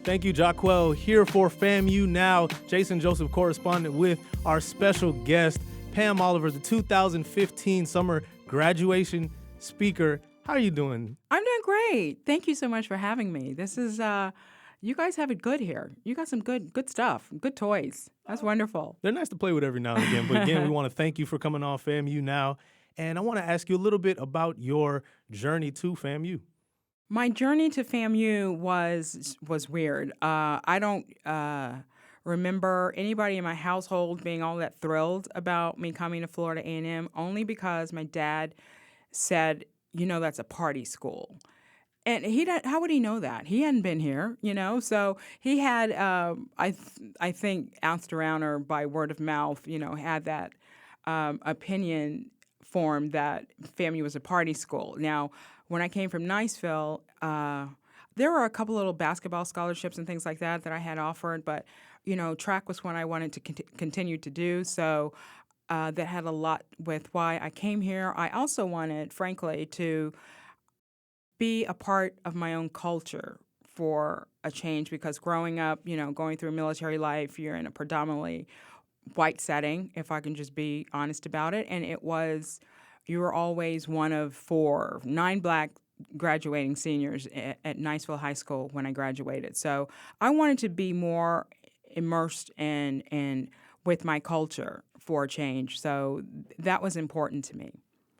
Thank you, Jaquel, here for FAMU Now. Jason Joseph, correspondent, with our special guest, Pam Oliver, the 2015 summer graduation speaker. How are you doing? I'm doing great. Thank you so much for having me. This is, you guys have it good here. You got some good stuff, good toys. That's wonderful. They're nice to play with every now and again. But again, we want to thank you for coming on FAMU Now. And I want to ask you a little bit about your journey to FAMU. My journey to FAMU was weird. I don't remember anybody in my household being all that thrilled about me coming to Florida A&M, only because my dad said, that's a party school. And how would he know that? He hadn't been here, So he had, I think, asked around or by word of mouth, had that opinion formed that FAMU was a party school. Now, when I came from Niceville, there were a couple little basketball scholarships and things like that I had offered, but, track was one I wanted to continue to do. So that had a lot with why I came here. I also wanted, frankly, to be a part of my own culture for a change, because growing up, going through military life, you're in a predominantly white setting, if I can just be honest about it. And you were always one of 9 black graduating seniors at Niceville High School when I graduated. So I wanted to be more immersed in with my culture for a change. So that was important to me.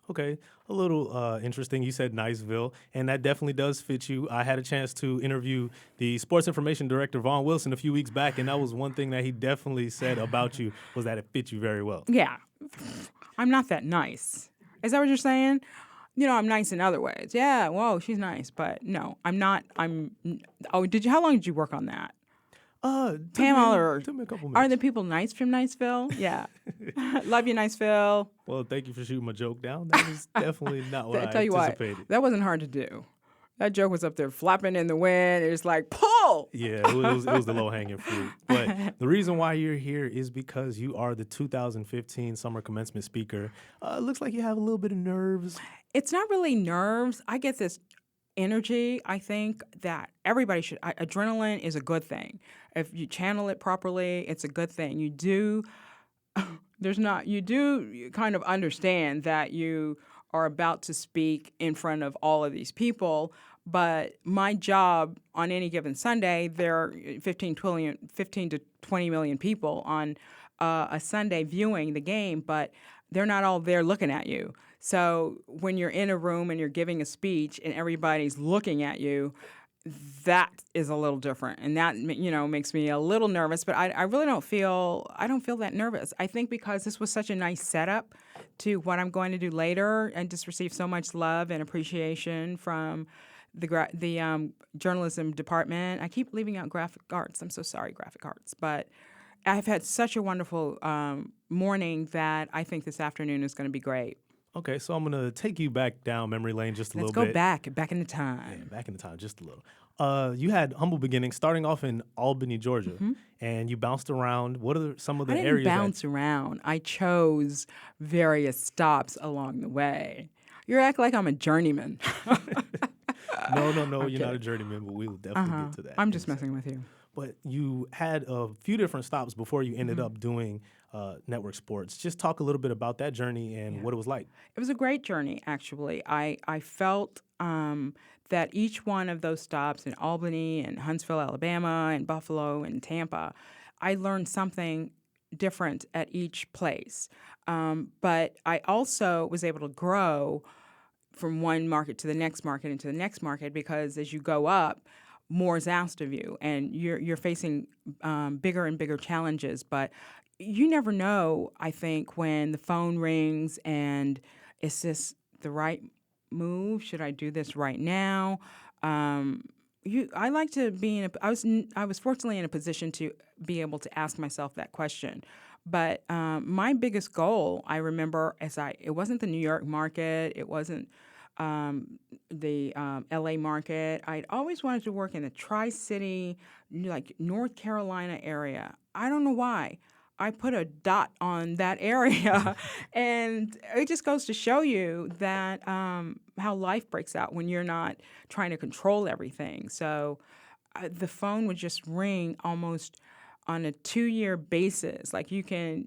Okay, a little interesting. You said Niceville, and that definitely does fit you. I had a chance to interview the sports information director, Vaughn Wilson, a few weeks back, and that was one thing that he definitely said about you, was that it fit you very well. Yeah. I'm not that nice. Is that what you're saying? I'm nice in other ways. Yeah, whoa, she's nice. But no, I'm not. How long did you work on that? Pam Oliver. Took me a couple minutes. Are the people nice from Niceville? Yeah. Love you, Niceville. Well, thank you for shooting my joke down. That was definitely not what I tell you anticipated. What, that wasn't hard to do. That joke was up there flapping in the wind. It was like, pull! Yeah, it was the low-hanging fruit. But the reason why you're here is because you are the 2015 summer commencement speaker. Looks like you have a little bit of nerves. It's not really nerves. I get this energy. I think that everybody should. Adrenaline is a good thing. If you channel it properly, it's a good thing. You do kind of understand that you are about to speak in front of all of these people. But my job on any given Sunday, there are 15 to 20 million people on a Sunday viewing the game, but they're not all there looking at you. So when you're in a room and you're giving a speech and everybody's looking at you, that is a little different. And that, makes me a little nervous, but I really don't feel that nervous. I think because this was such a nice setup to what I'm going to do later, and just receive so much love and appreciation from the journalism department. I keep leaving out graphic arts. I'm so sorry, graphic arts. But I've had such a wonderful morning that I think this afternoon is going to be great. Okay, so I'm going to take you back down memory lane just a little bit. Let's go back in the time. Yeah, back in the time, just a little. You had humble beginnings, starting off in Albany, Georgia, and you bounced around. What are some of the areas? I didn't bounce around. I chose various stops along the way. You act like I'm a journeyman. No, you're not a journeyman, but we will definitely get to that. I'm just messing with you. But you had a few different stops before you ended up doing network sports. Just talk a little bit about that journey and what it was like. It was a great journey, actually. I felt that each one of those stops in Albany and Huntsville, Alabama, and Buffalo and Tampa, I learned something different at each place. But I also was able to grow from one market to the next market and to the next market, because as you go up, more is asked of you, and you're facing bigger and bigger challenges. But you never know, I think, when the phone rings and is this the right move? Should I do this right now? I like to be I was fortunately in a position to be able to ask myself that question. But my biggest goal, I remember, it wasn't the New York market, it wasn't the LA market. I'd always wanted to work in the Tri-City, like North Carolina area. I don't know why. I put a dot on that area, and it just goes to show you that how life breaks out when you're not trying to control everything. So the phone would just ring almost on a 2-year basis. Like you can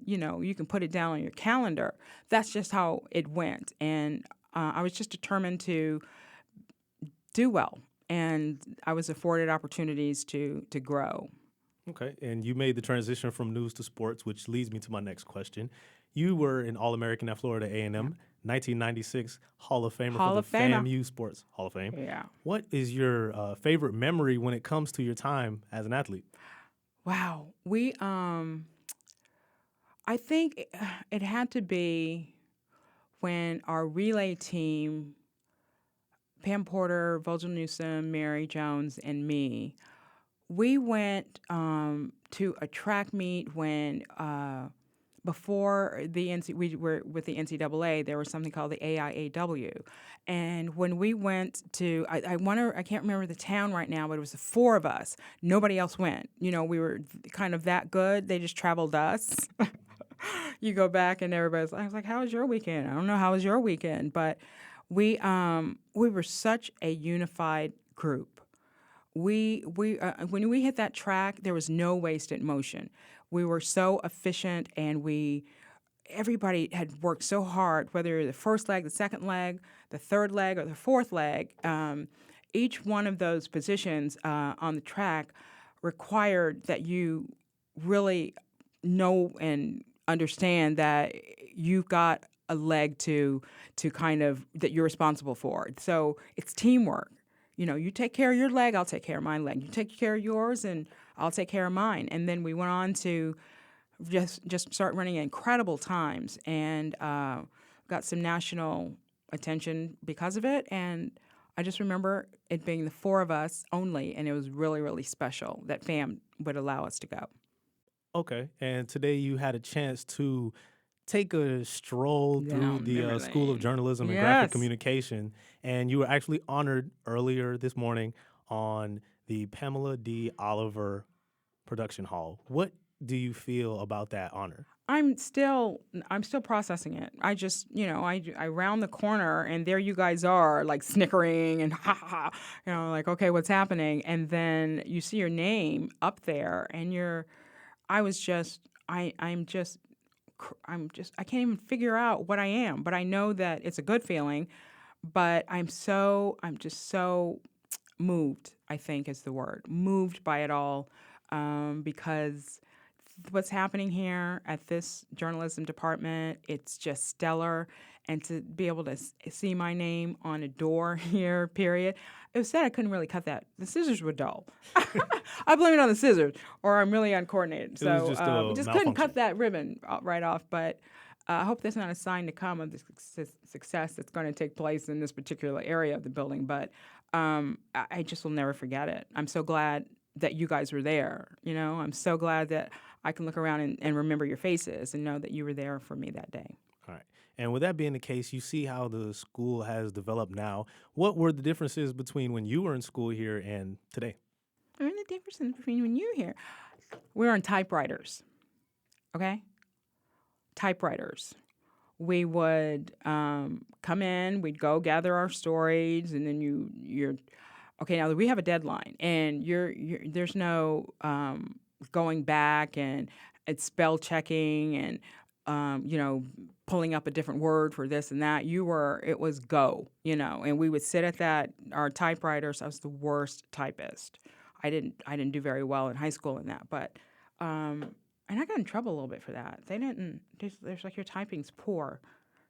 put it down on your calendar. That's just how it went. And I was just determined to do well. And I was afforded opportunities to grow. Okay, and you made the transition from news to sports, which leads me to my next question. You were an All-American at Florida A&M, 1996 Hall of Famer Hall for of the Famer. FAMU Sports Hall of Fame. Yeah. What is your favorite memory when it comes to your time as an athlete? Wow. I think it had to be when our relay team, Pam Porter, Vogel Newsom, Mary Jones, and me, we went to a track meet when before we were with the NCAA, there was something called the AIAW, and when we went to, I can't remember the town right now, but it was the 4 of us. Nobody else went. We were kind of that good. They just traveled us. You go back and I was like, "How was your weekend?" I don't know. How was your weekend? But we were such a unified group. When we hit that track, there was no wasted motion. We were so efficient, and everybody had worked so hard. Whether the first leg, the second leg, the third leg, or the fourth leg, each one of those positions on the track required that you really know and understand that you've got a leg to kind of that you're responsible for. So it's teamwork. You take care of your leg, I'll take care of my leg. You take care of yours, and I'll take care of mine. And then we went on to just start running incredible times, and got some national attention because of it. And I just remember it being the 4 of us only, and it was really, really special that FAM would allow us to go. Okay, and today you had a chance to take a stroll through Down the memory School of lane. Journalism and Graphic Yes. Communication, and you were actually honored earlier this morning on the Pamela D. Oliver Production Hall. What do you feel about that honor? I'm still processing it. I just, I round the corner and there you guys are, like snickering and ha ha, like, okay, what's happening? And then you see your name up there, and I'm just, I can't even figure out what I am, but I know that it's a good feeling. But I'm just so moved, I think is the word, moved by it all, because what's happening here at this journalism department, it's just stellar. And to be able to see my name on a door here, period. It was said I couldn't really cut that. The scissors were dull. I blame it on the scissors, or I'm really uncoordinated. It was So just a we just couldn't malfunction. cut that ribbon right off. But I hope that's not a sign to come of the success that's going to take place in this particular area of the building. But I just will never forget it. I'm so glad that you guys were there. I'm so glad that I can look around and remember your faces and know that you were there for me that day. All right. And with that being the case, you see how the school has developed now. What were the differences between when you were in school here and today? I mean, the difference between when you were here, we were on typewriters, okay? Typewriters. We would come in, we'd go gather our stories, and then you're okay. Now we have a deadline, and there's no going back and it's spell checking and pulling up a different word for this and that. It was go, and we would sit at our typewriters. I was the worst typist. I didn't do very well in high school in that, but and I got in trouble a little bit for that. There's like, your typing's poor.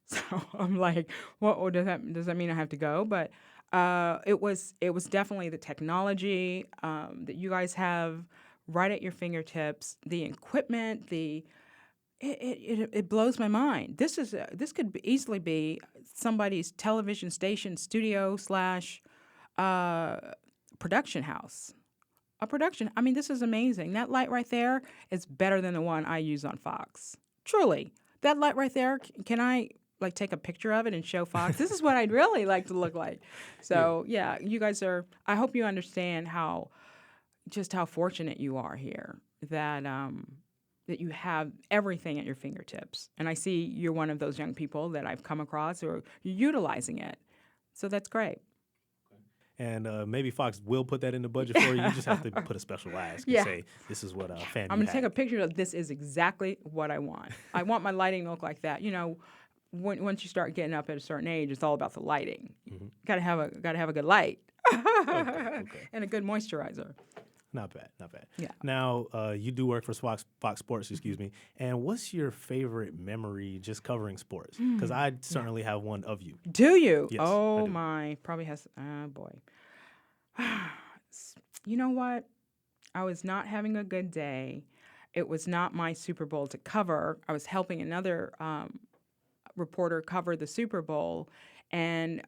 So I'm like, what does that mean I have to go? But it was definitely the technology that you guys have right at your fingertips, the equipment, it blows my mind. This could easily be somebody's television station studio / production house. I mean, this is amazing. That light right there is better than the one I use on Fox. Truly. That light right there, can I take a picture of it and show Fox? This is what I'd really like to look like. So, yeah, you guys I hope you understand how fortunate you are here, that you have everything at your fingertips. And I see you're one of those young people that I've come across who are utilizing it. So that's great. And maybe Fox will put that in the budget for you. You just have to put a special ask and say, this is what FAMU I'm going to take had. a picture of this is exactly what I want. I want my lighting to look like that. You know, once you start getting up at a certain age, it's all about the lighting. Got to have a good light and a good moisturizer. Not bad, not bad. Yeah. Now, you do work for Fox Sports, excuse me. And what's your favorite memory just covering sports? Because I certainly have one of you. Do you? Yes, oh, I do. my. Probably has. Oh, boy. You know what? I was not having a good day. It was not my Super Bowl to cover. I was helping another reporter cover the Super Bowl, and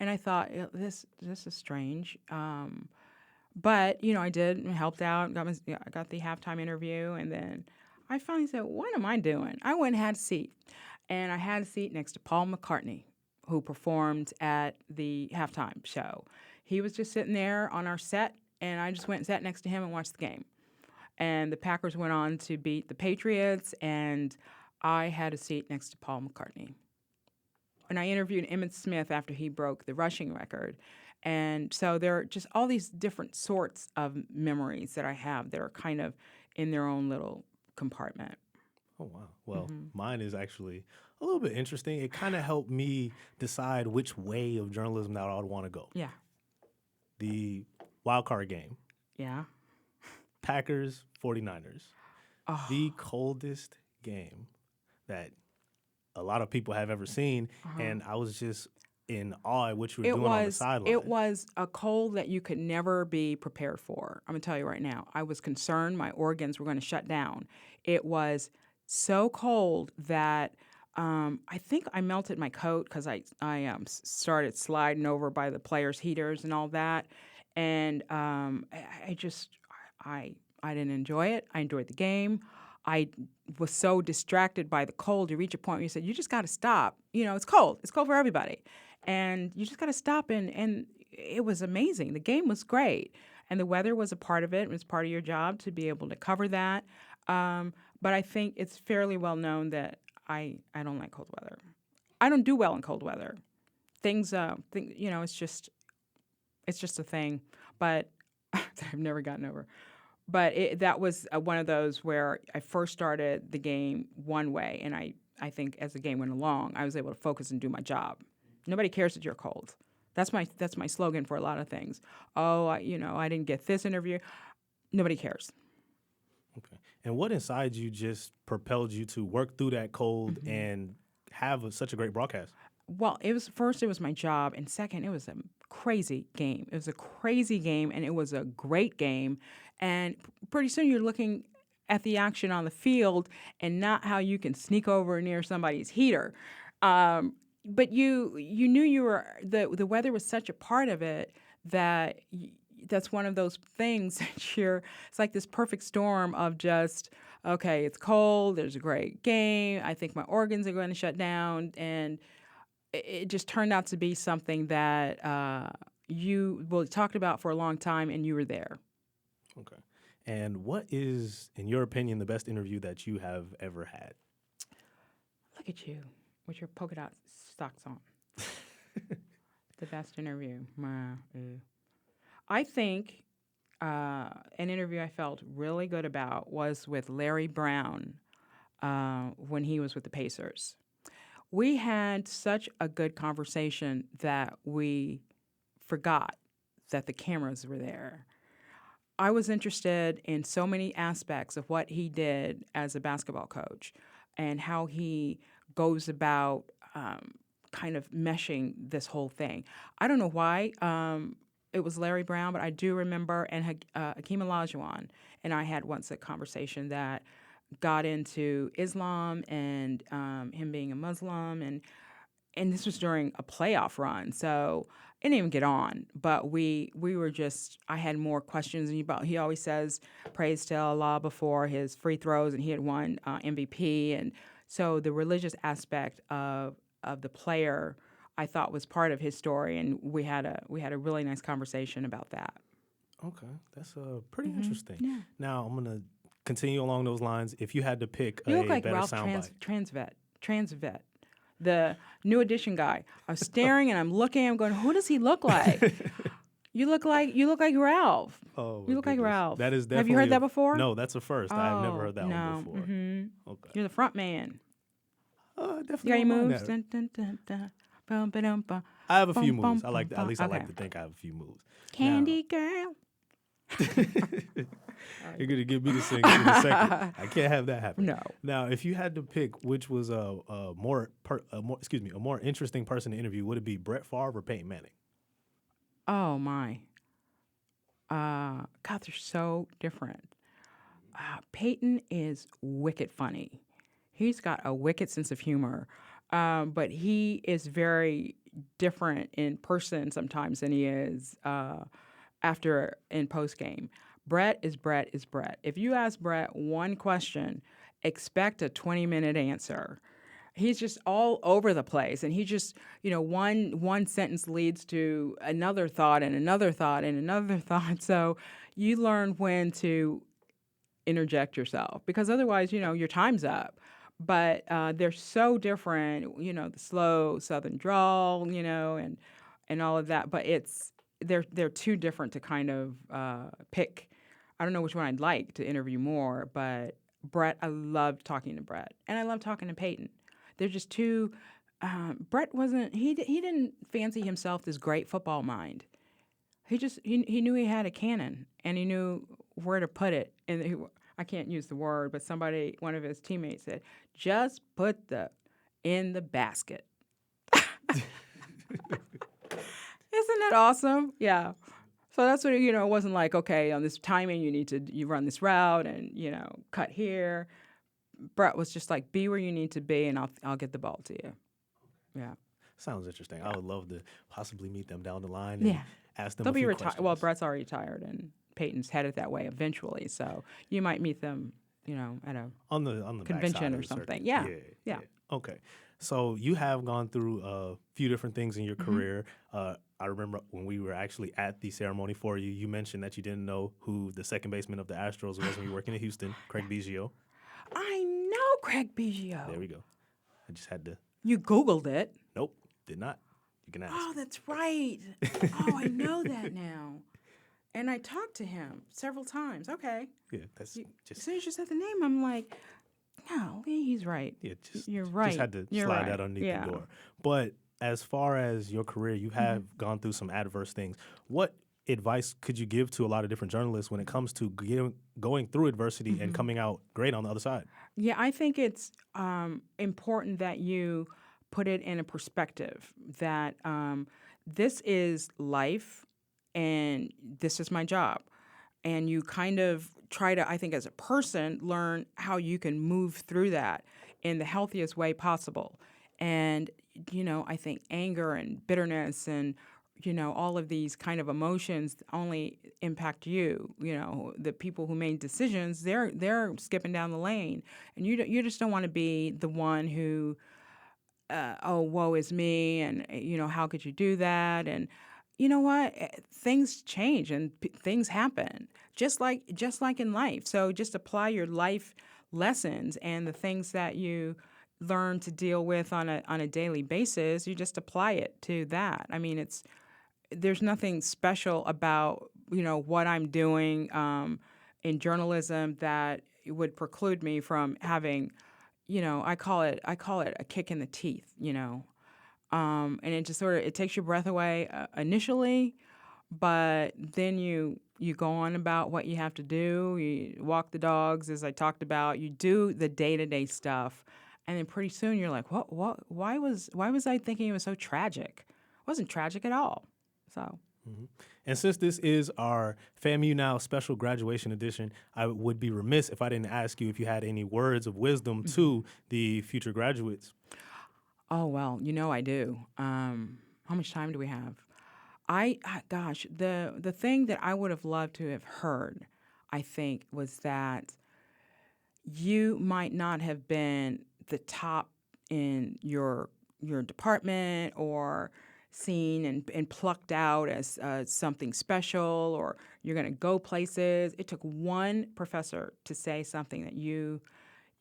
I thought this is strange. But you know, I did helped out. I got the halftime interview, and then I finally said, "What am I doing?" I went and had a seat, and I had a seat next to Paul McCartney, who performed at the halftime show. He was just sitting there on our set, and I just went and sat next to him and watched the game. And the Packers went on to beat the Patriots, and I had a seat next to Paul McCartney. And I interviewed Emmitt Smith after he broke the rushing record. And so there are just all these different sorts of memories that I have that are kind of in their own little compartment. Oh, wow. Well, mine is actually a little bit interesting. It kind of helped me decide which way of journalism that I would want to go. Yeah. The wild card game. Yeah. Packers, 49ers. Oh. The coldest game that a lot of people have ever seen. And I was just in awe at what you were doing on the sideline. It was a cold that you could never be prepared for. I'm going to tell you right now. I was concerned my organs were going to shut down. It was so cold that I think I melted my coat because I started sliding over by the players' heaters and all that. And I didn't enjoy it. I enjoyed the game. I was so distracted by the cold. You reach a point where you said, you just got to stop. You know, it's cold. It's cold for everybody. And you just got to stop. And it was amazing. The game was great. And the weather was a part of it. It was part of your job to be able to cover that. But I think it's fairly well known that I don't like cold weather. I don't do well in cold weather. Things, you know, it's just a thing. But I've never gotten over. But that was one of those where I first started the game one way, and I think as the game went along, I was able to focus and do my job. Nobody cares that you're cold. That's my slogan for a lot of things. Oh, I didn't get this interview. Nobody cares. Okay. And what inside you just propelled you to work through that cold and have such a great broadcast? Well, it was my job, and second, it was a crazy game. It was a crazy game, and it was a great game. And pretty soon you're looking at the action on the field and not how you can sneak over near somebody's heater. But you knew the weather was such a part of it that that's one of those things that it's like this perfect storm of just, okay, it's cold, there's a great game, I think my organs are going to shut down, and it just turned out to be something that you talked about for a long time, and you were there. Okay. And what is, in your opinion, the best interview that you have ever had? Look at you with your polka dot socks on. The best interview. I think an interview I felt really good about was with Larry Brown when he was with the Pacers. We had such a good conversation that we forgot that the cameras were there. I was interested in so many aspects of what he did as a basketball coach and how he goes about kind of meshing this whole thing. I don't know why it was Larry Brown, but I do remember, and Hakeem Olajuwon and I had once a conversation that got into Islam and him being a Muslim, and this was during a playoff run, so it didn't even get on. But we were just, I had more questions, and he always says praise to Allah before his free throws, and he had won MVP, and so the religious aspect of the player I thought was part of his story, and we had a really nice conversation about that. Okay, that's pretty interesting. Yeah. Now I'm gonna continue along those lines. If you had to pick You look a like better Ralph soundbite, Transvet. the New Edition guy. I was staring and I'm looking. I'm going, who does he look like? You look like Ralph. Oh, You look like goodness. Ralph. That is definitely. Have you heard that before? No, that's a first. I've never heard that no. one before. Mm-hmm. Okay. You're the front man. Definitely. You got any don't mind moves? that. Dun, dun, dun, dun. Bum, ba-dum, ba. I have a few Bum, moves. bum, I like. bum, At least I like okay. to think I have a few moves. Candy girl. You're gonna get me to sing in a second. I can't have that happen. No. Now, if you had to pick which was a more interesting person to interview, would it be Brett Favre or Peyton Manning? Oh my. God, they're so different. Peyton is wicked funny. He's got a wicked sense of humor, but he is very different in person sometimes than he is after in post game. Brett is Brett. If you ask Brett one question, expect a 20-minute answer. He's just all over the place, and he just, one sentence leads to another thought and another thought and another thought. So you learn when to interject yourself, because otherwise, your time's up. But they're so different, the slow Southern drawl, and all of that. But they're too different to kind of pick. I don't know which one I'd like to interview more, but Brett, I love talking to Brett, and I love talking to Peyton. They're just too. Brett wasn't. He didn't fancy himself this great football mind. He just he knew he had a cannon, and he knew where to put it. And I can't use the word, but one of his teammates said, "Just put in the basket." Isn't that awesome? Yeah. So that's what it wasn't like, okay, on this timing you run this route and cut here. Brett was just like, be where you need to be, and I'll get the ball to you. Yeah. Sounds interesting. I would love to possibly meet them down the line and ask them They'll a be few retired. questions. Well, Brett's already retired, and Peyton's headed that way eventually. So you might meet them, at a on the convention backside or of the circuit. something. Yeah. Okay. So you have gone through a few different things in your career. I remember when we were actually at the ceremony for you, you mentioned that you didn't know who the second baseman of the Astros was when you were working in Houston, Craig Biggio. I know Craig Biggio. There we go. I just had to. You Googled it. Nope, did not. You can ask. Oh, that's right. Oh, I know that now. And I talked to him several times. Okay. Yeah, that's just. As soon as you said the name, I'm like, no, he's right. Yeah, You're right. Just had to You're slide right. that underneath the door. But as far as your career, you have gone through some adverse things. What advice could you give to a lot of different journalists when it comes to going through adversity and coming out great on the other side? Yeah, I think it's important that you put it in a perspective that this is life and this is my job. And you kind of try to, I think, as a person, learn how you can move through that in the healthiest way possible. And, I think anger and bitterness and, all of these kind of emotions only impact you. The people who made decisions, they're skipping down the lane. And you just don't want to be the one who, oh, woe is me, and, how could you do that? And you know what? Things change and things happen, just like in life. So just apply your life lessons and the things that you learn to deal with on a daily basis. You just apply it to that. I mean, there's nothing special about what I'm doing in journalism that would preclude me from having, I call it a kick in the teeth, and it just it takes your breath away initially, but then you go on about what you have to do. You walk the dogs, as I talked about. You do the day-to-day stuff, and then pretty soon you're like, what? Why was I thinking it was so tragic? It wasn't tragic at all. So. Mm-hmm. And since this is our FAMU Now special graduation edition, I would be remiss if I didn't ask you if you had any words of wisdom to the future graduates. Oh, well, I do. How much time do we have? Gosh, the thing that I would have loved to have heard, I think, was that you might not have been the top in your department or seen and plucked out as something special, or you're going to go places. It took one professor to say something that you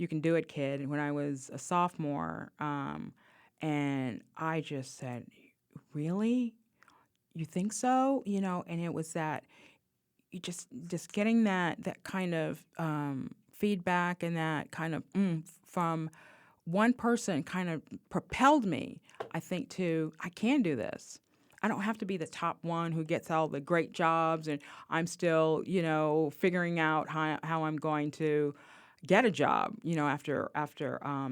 can do it, kid. When I was a sophomore, And I just said, really? You think so? And it was that you just getting that kind of feedback and that kind of from one person kind of propelled me, I think, to I can do this. I don't have to be the top one who gets all the great jobs, and I'm still, figuring out how I'm going to get a job, after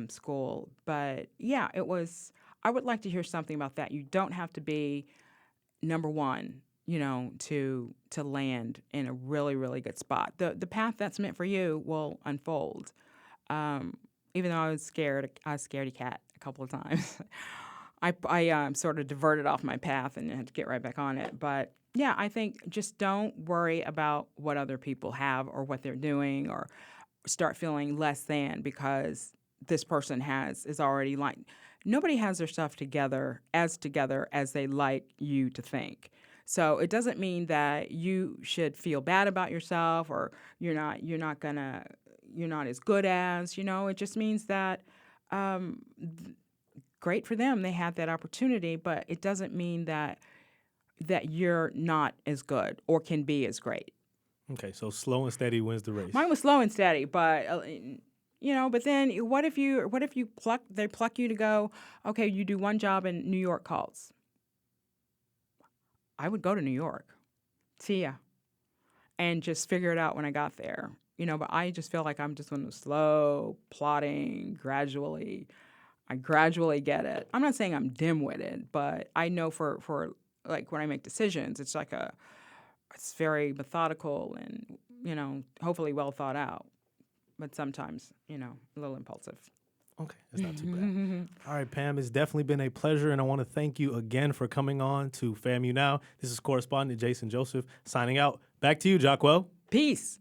school. But yeah, it was. I would like to hear something about that. You don't have to be number one, to land in a really, really good spot. The path that's meant for you will unfold. Even though I was scaredy cat a couple of times. I sort of diverted off my path and had to get right back on it. But yeah, I think just don't worry about what other people have or what they're doing, or start feeling less than because this person is already like, nobody has their stuff together as they like you to think. So it doesn't mean that you should feel bad about yourself, or you're not as good as, it just means that great for them, they had that opportunity, but it doesn't mean that you're not as good or can be as great. Okay, so slow and steady wins the race. Mine was slow and steady, but but then what if they pluck you to go, okay, you do one job and New York calls. I would go to New York. See ya. And just figure it out when I got there. But I just feel like I'm just going to slow, plodding, I gradually get it. I'm not saying I'm dim-witted, but I know for like when I make decisions, it's very methodical and, hopefully well thought out. But sometimes, a little impulsive. Okay, that's not too bad. All right, Pam, it's definitely been a pleasure, and I want to thank you again for coming on to FAMU Now. This is correspondent Jason Joseph signing out. Back to you, Jacquel. Peace.